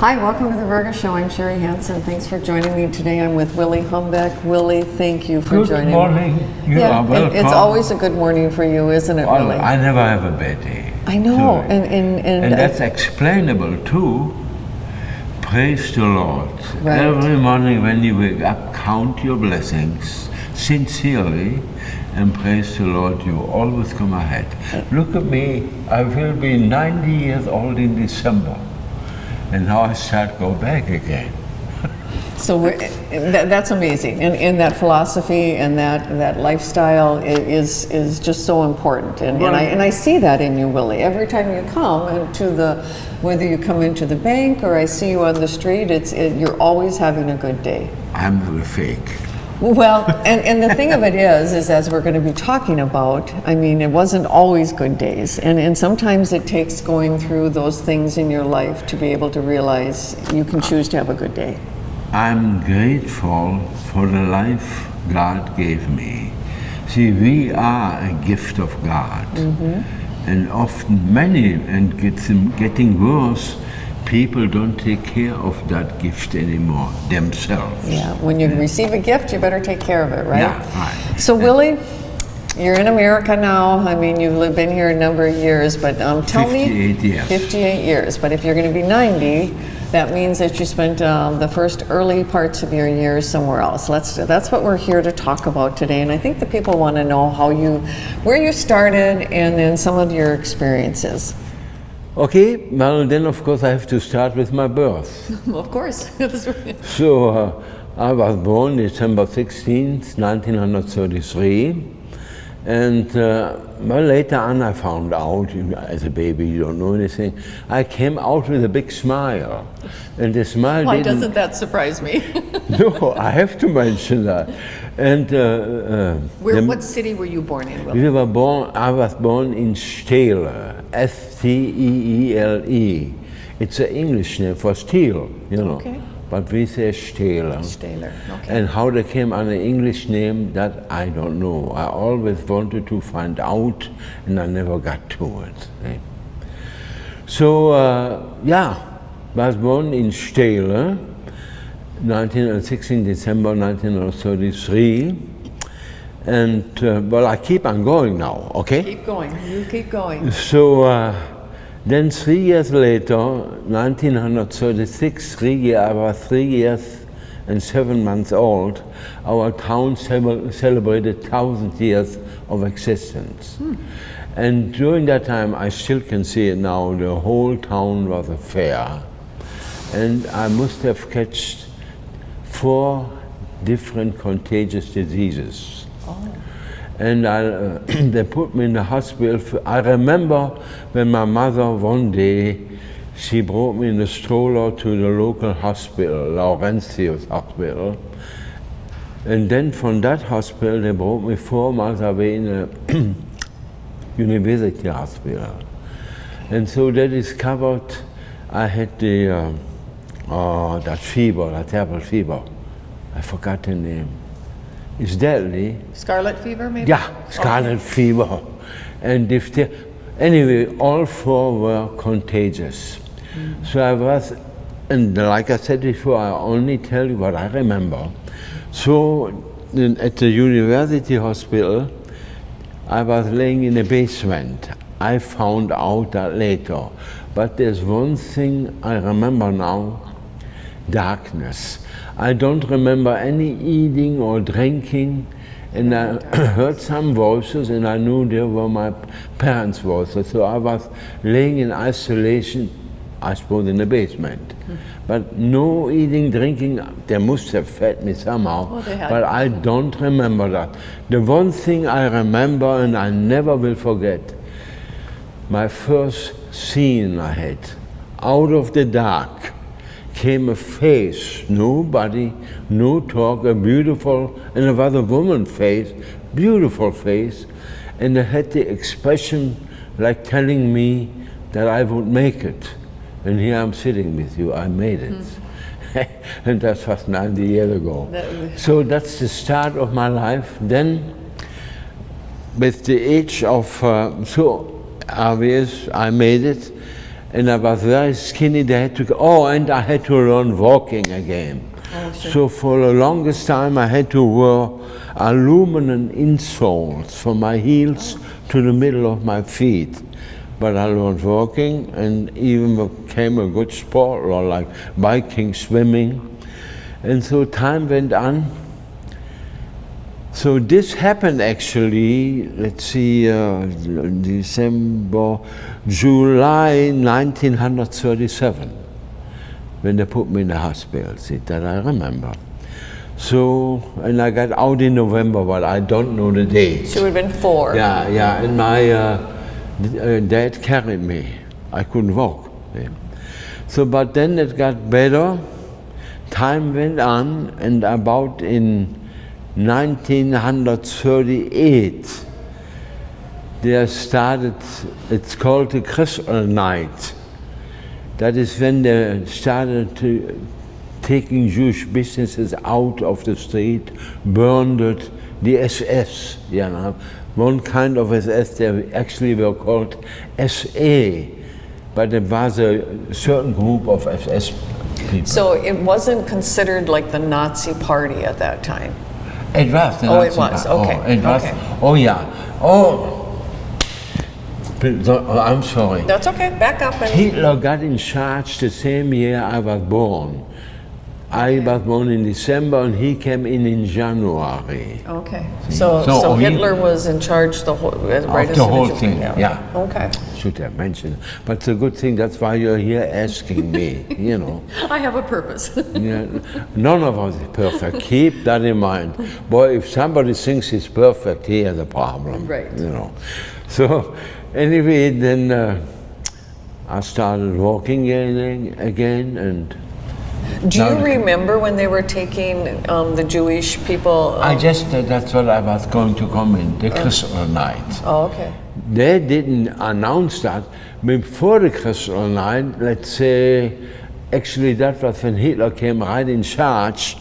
Hi, welcome to the Vergas Show. I'm Sherry Hansen. Thanks for joining me today. I'm with Willi Humbeck. Willi, thank you for joining me. Good morning. You are welcome. It's always a good morning for you, isn't it, Well, Willi? I never have a bad day. I know. And that's explainable too. Praise the Lord. Right. Every morning when you wake up, count your blessings sincerely and praise the Lord. You always come ahead. Look at me. I will be 90 years old in December. And now I start go back again. So that's amazing, and that philosophy and that lifestyle is just so important, and I see that in you, Willi. Every time you come whether you come into the bank or I see you on the street, you're always having a good day. I'm not a fake. Well, and the thing of it is as we're going to be talking about, I mean, it wasn't always good days. And sometimes it takes going through those things in your life to be able to realize you can choose to have a good day. I'm grateful for the life God gave me. See, we are a gift of God. Mm-hmm. And often getting worse, people don't take care of that gift anymore themselves. Yeah, when you receive a gift, you better take care of it, right? Yeah, right. So, Willi, you're in America now. I mean, you've been here a number of years, but tell me. 58 years. 58 years. But if you're going to be 90, that means that you spent the first early parts of your years somewhere else. That's what we're here to talk about today. And I think the people want to know where you started and then some of your experiences. Okay, well then of course I have to start with my birth. Of course. So I was born December 16th, 1933, and well, later on I found out, as a baby you don't know anything, I came out with a big smile. And the smile Why doesn't that surprise me? No, I have to mention that. And what city were you born in, Willi? I was born in Steele, Steele. It's an English name for steel, you know. Okay. But we say Steele. Steele, okay. And how they came on an English name, that I don't know. I always wanted to find out, and I never got to it. Right? So, I was born in Steele, 16 December 1933. And, well, I keep on going now, okay? Keep going, you keep going. So, then 3 years later, 1936, I was 3 years and 7 months old, our town celebrated 1,000 years of existence. And during that time, I still can see it now, the whole town was a fair. And I must have catched 4 different contagious diseases. Oh. And they put me in the hospital. I remember when my mother one day, she brought me in a stroller to the local hospital, Laurentius Hospital. And then from that hospital, they brought me 4 miles away in a university hospital. And so they discovered I had that fever, that terrible fever. I forgot the name. It's deadly. Scarlet fever, maybe? Yeah, scarlet fever. And anyway, all 4 were contagious. So I was, and like I said before, I only tell you what I remember. So at the university hospital, I was laying in the basement. I found out that later. But there's one thing I remember now, darkness. I don't remember any eating or drinking, and I heard some voices and I knew they were my parents' voices. So I was laying in isolation, I suppose in the basement. But no eating, drinking, they must have fed me somehow, but I don't remember that. The one thing I remember and I never will forget, my first scene I had, out of the dark, came a face, nobody, no talk, a beautiful, and it was a woman's face, beautiful face, and it had the expression like telling me that I would make it. And here I'm sitting with you, I made it. And that was 90 years ago. So that's the start of my life. Then, with the age of, so obvious, I made it. and I was very skinny. They had to go, oh, and I had to learn walking again. Oh, sure. So for the longest time I had to wear aluminum insoles from my heels to the middle of my feet. But I learned walking and even became a good sport, or like biking, swimming. And so time went on. So this happened actually, let's see, July 1937, when they put me in the hospital. See, that I remember. So, and I got out in November, but I don't know the date. So you would have been 4. Yeah, yeah, and my dad carried me. I couldn't walk. Yeah. So, but then it got better. Time went on, and about in 1938, they started, it's called the Crystal Night. That is when they started taking Jewish businesses out of the street, burned it, the SS, you know. One kind of SS, they actually were called SA, but it was a certain group of SS people. So it wasn't considered like the Nazi party at that time? It was the Oh, Nazi it was, party. okay. Oh, it was, okay. oh yeah, oh, I'm sorry. That's okay, back up. And Hitler got in charge the same year I was born. I was born in December and he came in January. okay, so Hitler was in charge the whole, right? Of the whole thing, yeah. yeah. Okay. Should have mentioned. But it's a good thing, that's why you're here asking me, you know. I have a purpose. Yeah, none of us is perfect. Keep that in mind. Boy, if somebody thinks he's perfect, he has a problem. Right. You know. So anyway, then I started walking again, and Do you remember when they were taking the Jewish people? that's what I was going to comment, the Crystal Night. Oh, okay. They didn't announce that. Before the Crystal Night, let's say, actually that was when Hitler came right in charge,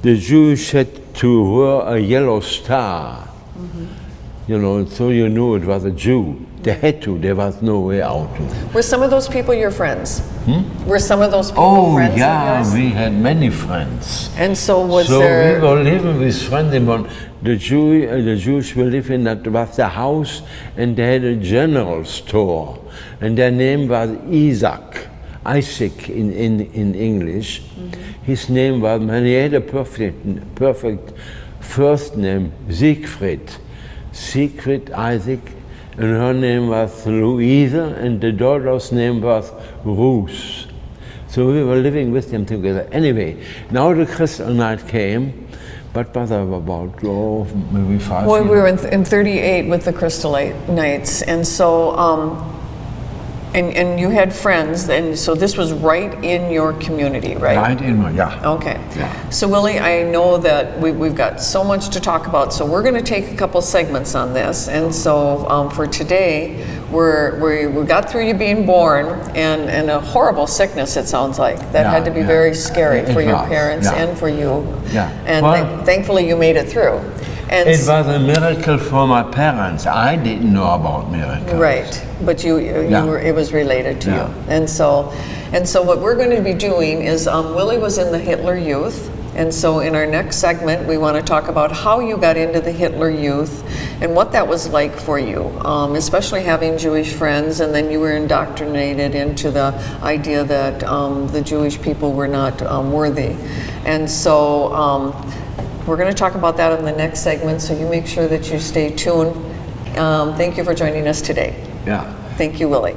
the Jews had to wear a yellow star. You know, so you knew it was a Jew. They had to, there was no way out to. Were some of those people your friends? Were some of those people friends of yours? We had many friends. And so was So there... we were living with friends. The Jews were living at was the house, and they had a general store, and their name was Isaac in English. His name was, and he had a perfect first name, Siegfried Isaac, and her name was Louisa, and the daughter's name was Ruth. So we were living with them together. Anyway, now the Crystal Night came, but was about, maybe 5 Well, years. we were in 38 with the Crystal Nights, and so, and you had friends, and so this was right in your community, right? Right in my, yeah. Okay. Yeah. So Willie, I know that we've got so much to talk about, so we're going to take a couple segments on this. And so for today, we got through you being born and a horrible sickness, it sounds like. That had to be very scary for your parents and for you. Yeah. And thankfully you made it through. And It was a miracle for my parents. I didn't know about miracles. right, but you were, it was related to you. And so what we're going to be doing is, Willie was in the Hitler Youth, and so in our next segment we want to talk about how you got into the Hitler Youth and what that was like for you, especially having Jewish friends, and then you were indoctrinated into the idea that the Jewish people were not worthy. And so we're going to talk about that in the next segment, so you make sure that you stay tuned. Thank you for joining us today. Yeah. Thank you, Willie.